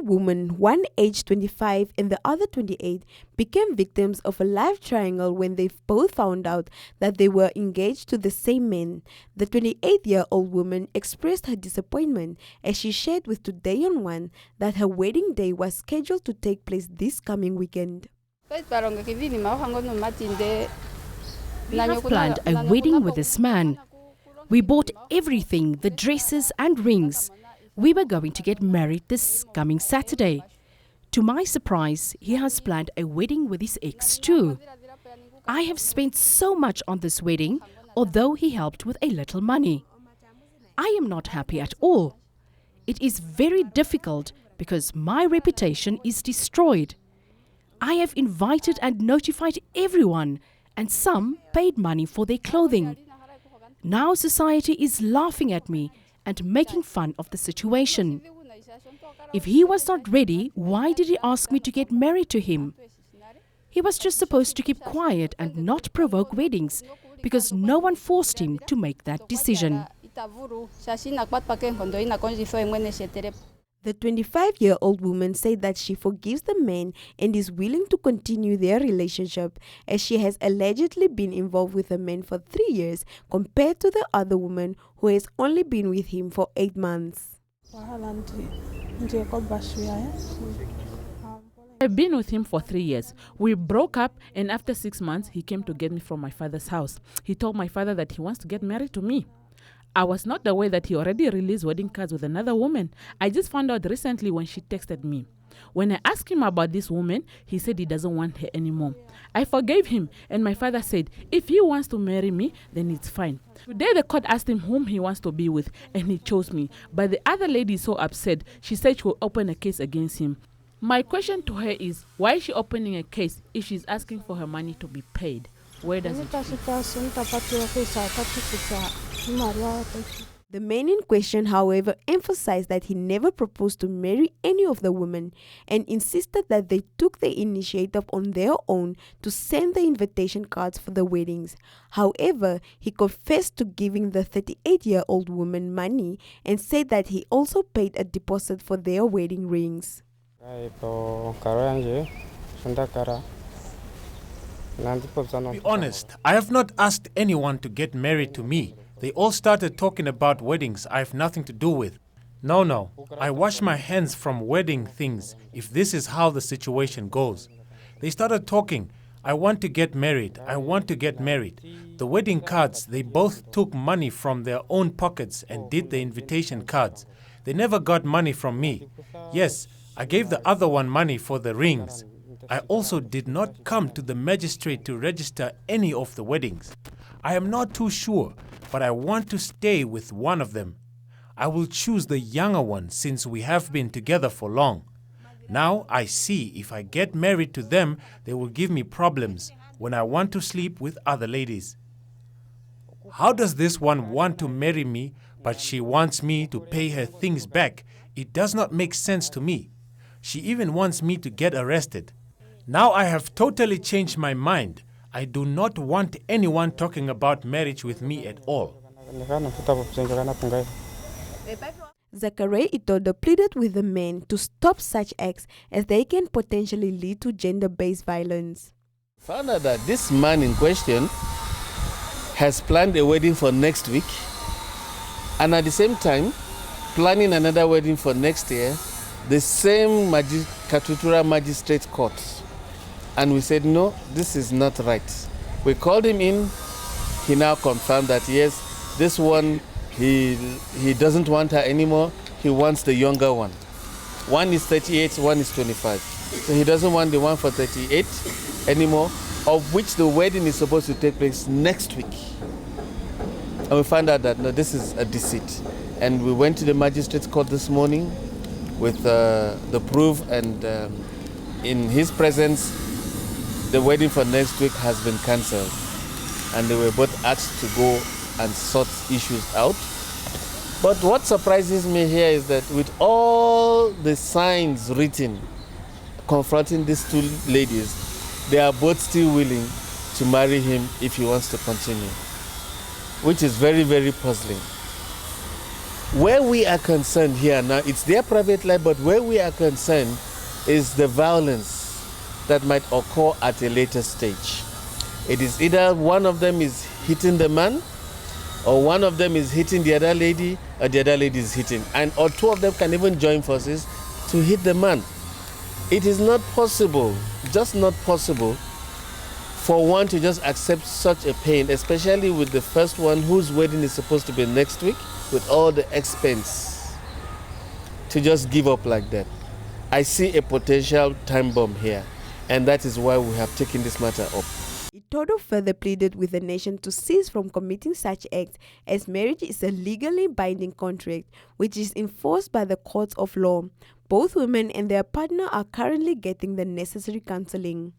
women, one aged 25 and the other 28, became victims of a life triangle when they both found out that they were engaged to the same man. The 28-year-old woman expressed her disappointment as she shared with Today on One that her wedding day was scheduled to take place this coming weekend. We have planned a wedding with this man. We bought everything, the dresses and rings. We were going to get married this coming Saturday. To my surprise, he has planned a wedding with his ex too. I have spent so much on this wedding, although he helped with a little money. I am not happy at all. It is very difficult because my reputation is destroyed. I have invited and notified everyone, and some paid money for their clothing. Now society is laughing at me and making fun of the situation. If he was not ready, why did he ask me to get married to him? He was just supposed to keep quiet and not provoke weddings because no one forced him to make that decision. The 25-year-old woman said that she forgives the man and is willing to continue their relationship as she has allegedly been involved with the man for 3 years compared to the other woman who has only been with him for 8 months. I've been with him for 3 years. We broke up, and after 6 months, he came to get me from my father's house. He told my father that he wants to get married to me. I was not aware that he already released wedding cards with another woman. I just found out recently when she texted me. When I asked him about this woman, he said he doesn't want her anymore. I forgave him, and my father said, if he wants to marry me, then it's fine. Today the court asked him whom he wants to be with, and he chose me. But the other lady is so upset, she said she will open a case against him. My question to her is, why is she opening a case if she's asking for her money to be paid? Where does it fit? The man in question, however, emphasized that he never proposed to marry any of the women and insisted that they took the initiative on their own to send the invitation cards for the weddings. However, he confessed to giving the 38-year-old woman money and said that he also paid a deposit for their wedding rings. To be honest, I have not asked anyone to get married to me. They all started talking about weddings I have nothing to do with. No, I wash my hands from wedding things if this is how the situation goes. They started talking, I want to get married, I want to get married. The wedding cards, they both took money from their own pockets and did the invitation cards. They never got money from me. Yes, I gave the other one money for the rings. I also did not come to the magistrate to register any of the weddings. I am not too sure, but I want to stay with one of them. I will choose the younger one since we have been together for long. Now I see if I get married to them, they will give me problems when I want to sleep with other ladies. How does this one want to marry me, but she wants me to pay her things back? It does not make sense to me. She even wants me to get arrested. Now I have totally changed my mind. I do not want anyone talking about marriage with me at all. Zachary Itodo pleaded with the men to stop such acts as they can potentially lead to gender-based violence. Found out that this man in question has planned a wedding for next week and at the same time planning another wedding for next year, the same Katutura Magistrate Court. And we said, no, this is not right. We called him in. He now confirmed that, yes, this one, he doesn't want her anymore. He wants the younger one. One is 38, one is 25. So he doesn't want the one for 38 anymore, of which the wedding is supposed to take place next week. And we found out that, no, this is a deceit. And we went to the magistrate's court this morning with the proof, and in his presence, the wedding for next week has been cancelled. And they were both asked to go and sort issues out. But what surprises me here is that with all the signs written confronting these two ladies, they are both still willing to marry him if he wants to continue, which is very, very puzzling. Where we are concerned here now, it's their private life, but where we are concerned is the violence that might occur at a later stage. It is either one of them is hitting the man, or one of them is hitting the other lady, or the other lady is hitting. Or two of them can even join forces to hit the man. It is not possible, just not possible, for one to just accept such a pain, especially with the first one whose wedding is supposed to be next week, with all the expense, to just give up like that. I see a potential time bomb here, and that is why we have taken this matter up. Itodo further pleaded with the nation to cease from committing such acts, as marriage is a legally binding contract which is enforced by the courts of law. Both women and their partner are currently getting the necessary counseling.